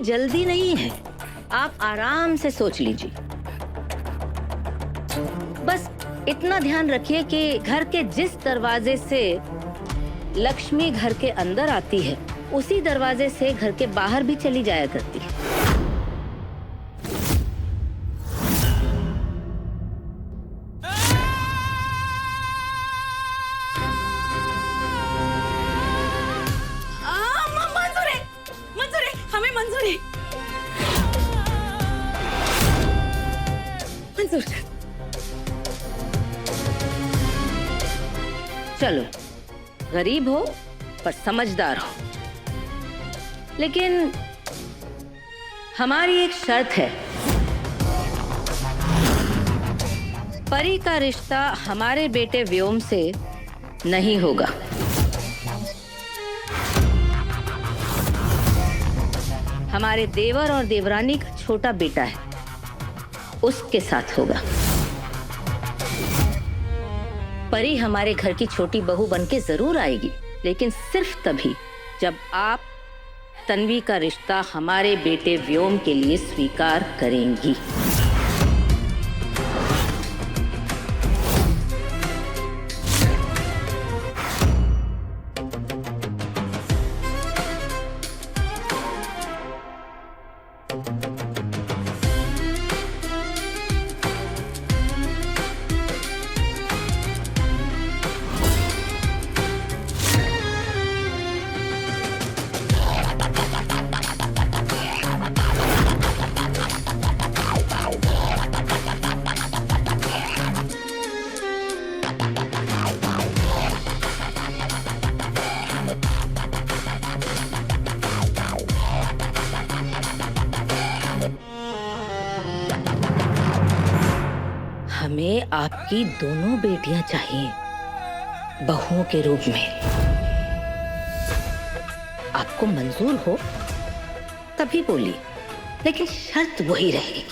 जल्दी नहीं है, आप आराम से सोच लीजिए। बस इतना ध्यान रखिए कि घर के जिस दरवाजे से लक्ष्मी घर के अंदर आती है, उसी दरवाजे से घर के बाहर भी चली जाया करती है। मंजूर है, हमें मंजूर है। मंजूर। चलो, गरीब हो पर समझदार हो, लेकिन हमारी एक शर्त है। परी का रिश्ता हमारे बेटे व्योम से नहीं होगा। हमारे देवर और देवरानी का छोटा बेटा है, उसके साथ होगा। परी हमारे घर की छोटी बहू बनके जरूर आएगी, लेकिन सिर्फ तभी जब आप तन्वी का रिश्ता हमारे बेटे व्योम के लिए स्वीकार करेंगी। हमें आपकी दोनों बेटियां चाहिए बहुओं के रूप में। आपको मंजूर हो तभी बोलिए, लेकिन शर्त वही रहेगी।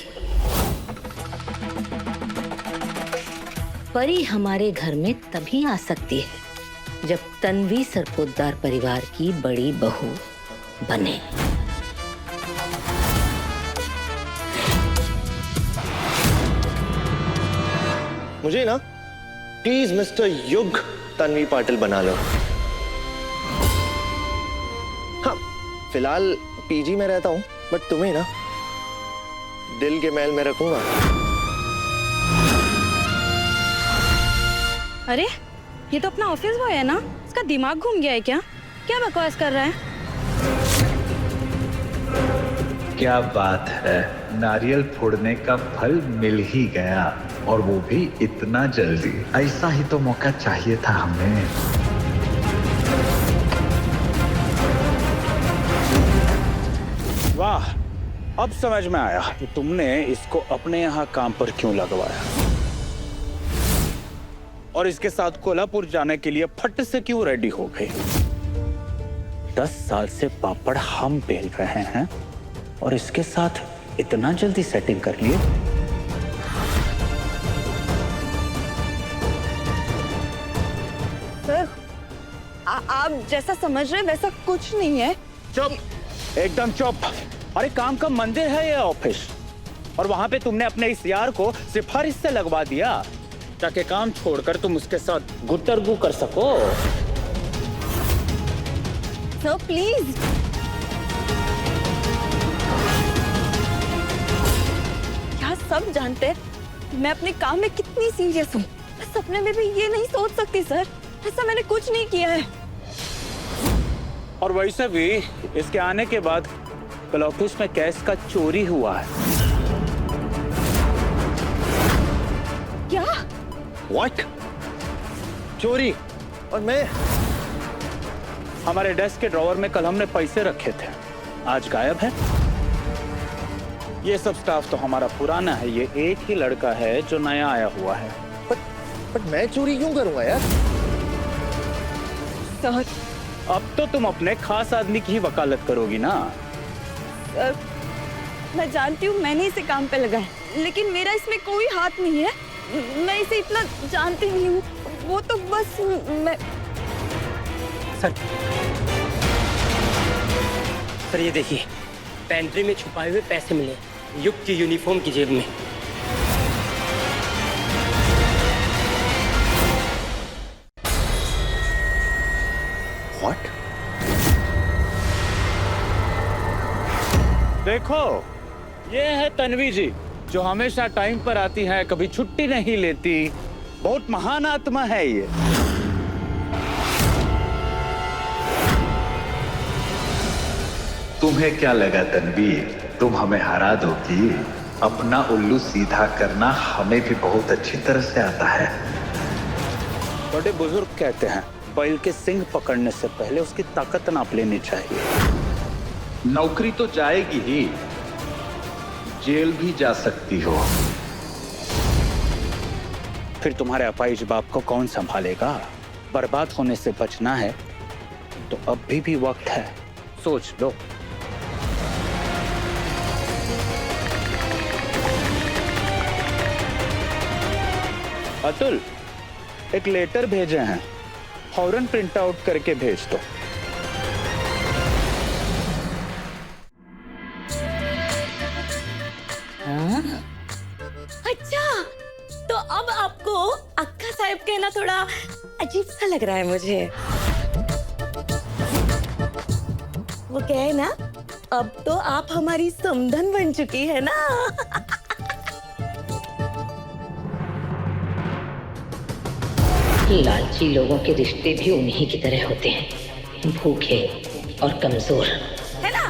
परी हमारे घर में तभी आ सकती है जब तन्वी सरपोतदार परिवार की बड़ी बहू बने। मुझे ना प्लीज मिस्टर युग तन्वी पाटिल बना लो। हाँ, फिलहाल पीजी में रहता हूँ, बट तुम्हें ना दिल के महल में रखूंगा। अरे, ये तो अपना ऑफिस बॉय है ना? इसका दिमाग घूम गया है क्या? क्या बकवास कर रहा है? क्या बात है, नारियल फोड़ने का फल मिल ही गया, और वो भी इतना जल्दी। ऐसा ही तो मौका चाहिए था हमें। वाह, अब समझ में आया कि तुमने इसको अपने यहाँ काम पर क्यों लगवाया, और इसके साथ कोल्हापुर जाने के लिए फट से क्यों रेडी हो गए। 10 साल से पापड़ हम बेल रहे हैं और इसके साथ इतना जल्दी सेटिंग कर लिए। सर, आप जैसा समझ रहे वैसा कुछ नहीं है। चुप, एकदम चुप। अरे काम का मंदिर है ये ऑफिस, और वहां पे तुमने अपने इस यार को सिफारिश से लगवा दिया ताकि काम छोड़कर तुम उसके साथ गुट्टरगू कर सको। Sir please. क्या सब जानते हैं मैं अपने काम में कितनी सीरियस हूँ। सपने में भी ये नहीं सोच सकती सर, ऐसा मैंने कुछ नहीं किया है। और वैसे भी इसके आने के बाद कल ऑफिस में कैश का चोरी हुआ है। क्या? What? चोरी? और मैं? हमारे डेस्क के ड्रॉवर में कल हमने पैसे रखे थे, आज गायब है। ये सब स्टाफ तो हमारा पुराना है, ये एक ही लड़का है जो नया आया हुआ है। बट मैं चोरी क्यों करूंगा यार? सर, अब तो तुम अपने खास आदमी की ही वकालत करोगी ना। सर, मैं जानती हूँ मैंने इसे काम पे लगाया, लेकिन मेरा इसमें कोई हाथ नहीं है। मैं इसे इतना जानती नहीं हूँ, वो तो बस मैं। सर ये देखिए, पेंट्री में छुपाए हुए पैसे मिले युग की यूनिफॉर्म की जेब में। What? देखो, ये है तन्वी जी, जो हमेशा टाइम पर आती है, कभी छुट्टी नहीं लेती। बहुत महान आत्मा है ये। तुम्हें क्या लगा तन्वी, तुम हमें हरा दोगी? अपना उल्लू सीधा करना हमें भी बहुत अच्छी तरह से आता है। बड़े बुजुर्ग कहते हैं, बैल के सिंग पकड़ने से पहले उसकी ताकत नाप लेनी चाहिए। नौकरी तो जाएगी ही, जेल भी जा सकती हो। फिर तुम्हारे अपाहिज बाप को कौन संभालेगा? बर्बाद होने से बचना है तो अभी भी वक्त है, सोच लो। अतुल, एक लेटर भेजे हैं, फौरन प्रिंट आउट करके भेज दो। अच्छा, तो अब आपको अक्का साहब कहना थोड़ा अजीब सा लग रहा है मुझे। वो क्या है ना, अब तो आप हमारी समधन बन चुकी है ना। लालची लोगों के रिश्ते भी उन्हीं की तरह होते हैं, भूखे और कमजोर। है ना?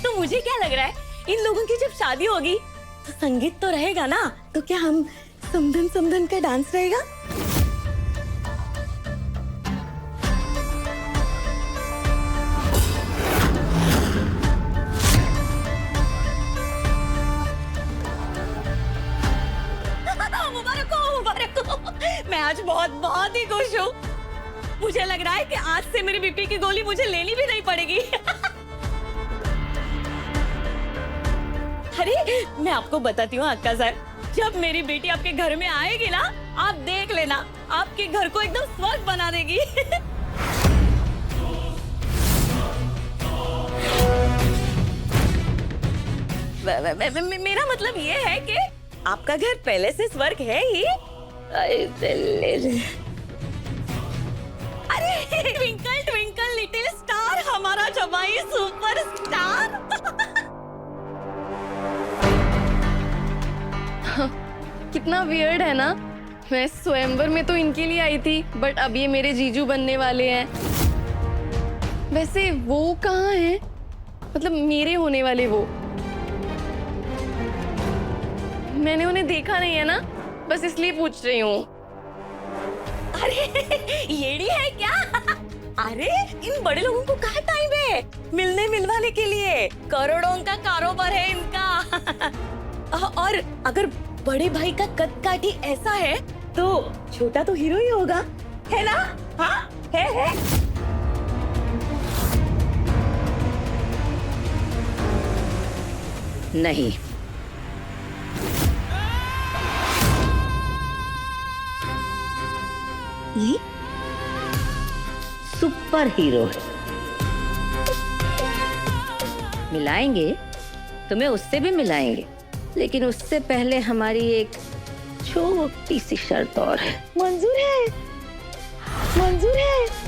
तो मुझे क्या लग रहा है, इन लोगों की जब शादी होगी तो संगीत तो रहेगा ना, तो क्या हम समधन समधन का डांस रहेगा? मुबारक हो, मुबारक हो। मैं आज बहुत बहुत ही खुश हूँ। मुझे लग रहा है कि आज से मेरी बीपी की गोली मुझे लेनी भी नहीं पड़ेगी। अरे मैं आपको बताती हूँ अक्का साहब, जब मेरी बेटी आपके घर में आएगी ना, आप देख लेना, आपके घर को एकदम स्वर्ग बना देगी। मेरा मतलब ये है कि आपका घर पहले से स्वर्ग है ही। अरे ट्विंकल ट्विंकल लिटिल स्टार, हमारा जमाई सुपरस्टार। कितना वियर्ड है ना। मैं स्वयंवर में तो इनके लिए आई थी, बट अब ये मेरे जीजू बनने वाले हैं। वैसे वो कहाँ हैं? मतलब मेरे होने वाले वो। मैंने उन्हें देखा नहीं है ना, बस इसलिए पूछ रही हूँ। अरे येड़ी है क्या? अरे इन बड़े लोगों को कहाँ टाइम है मिलने मिलवाने के लिए? करोड़ों का कारोबार है इनका। और अगर बड़े भाई का कद काठी ऐसा है तो छोटा तो हीरो ही होगा, है ना? हाँ है। नहीं, ये सुपर हीरो है। मिलाएंगे, तुम्हें उससे भी मिलाएंगे, लेकिन उससे पहले हमारी एक छोटी सी शर्त और है। मंजूर है, मंजूर है।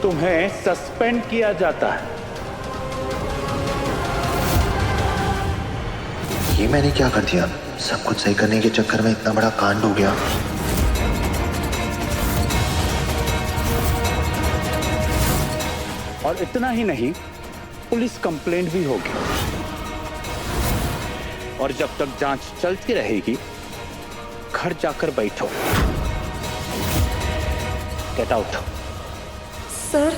तुम्हें सस्पेंड किया जाता है। ये मैंने क्या कर दिया? सब कुछ सही करने के चक्कर में इतना बड़ा कांड हो गया। और इतना ही नहीं, पुलिस कंप्लेंट भी होगी। और जब तक जांच चलती रहेगी, घर जाकर बैठो। Get out. सर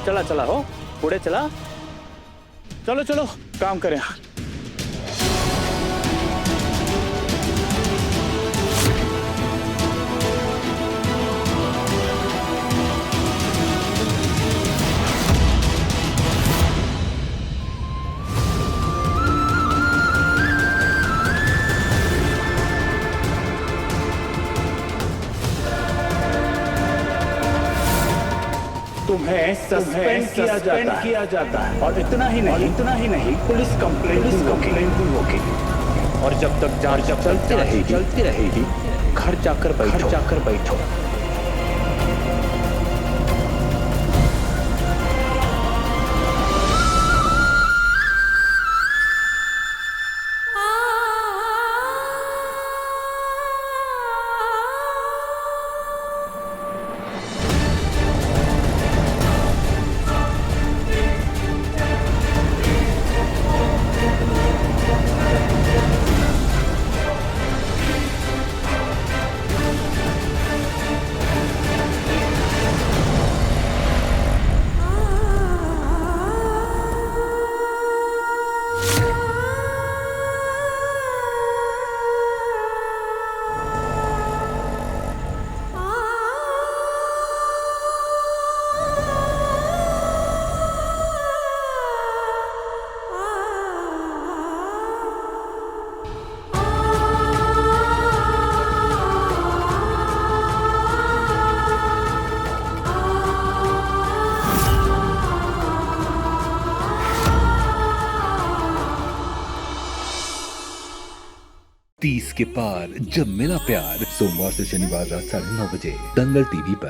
चला चला हो, पुढे चला। चलो चलो काम करें। तुम्हें सस्पेंड किया जाता है। और इतना ही नहीं, पुलिस कंप्लेंट भी होगी। और जब तक जांच चलती रहेगी, घर जाकर बैठो। तीस के पार जब मिला प्यार, सोमवार से शनिवार रात 9:30 बजे दंगल टीवी पर।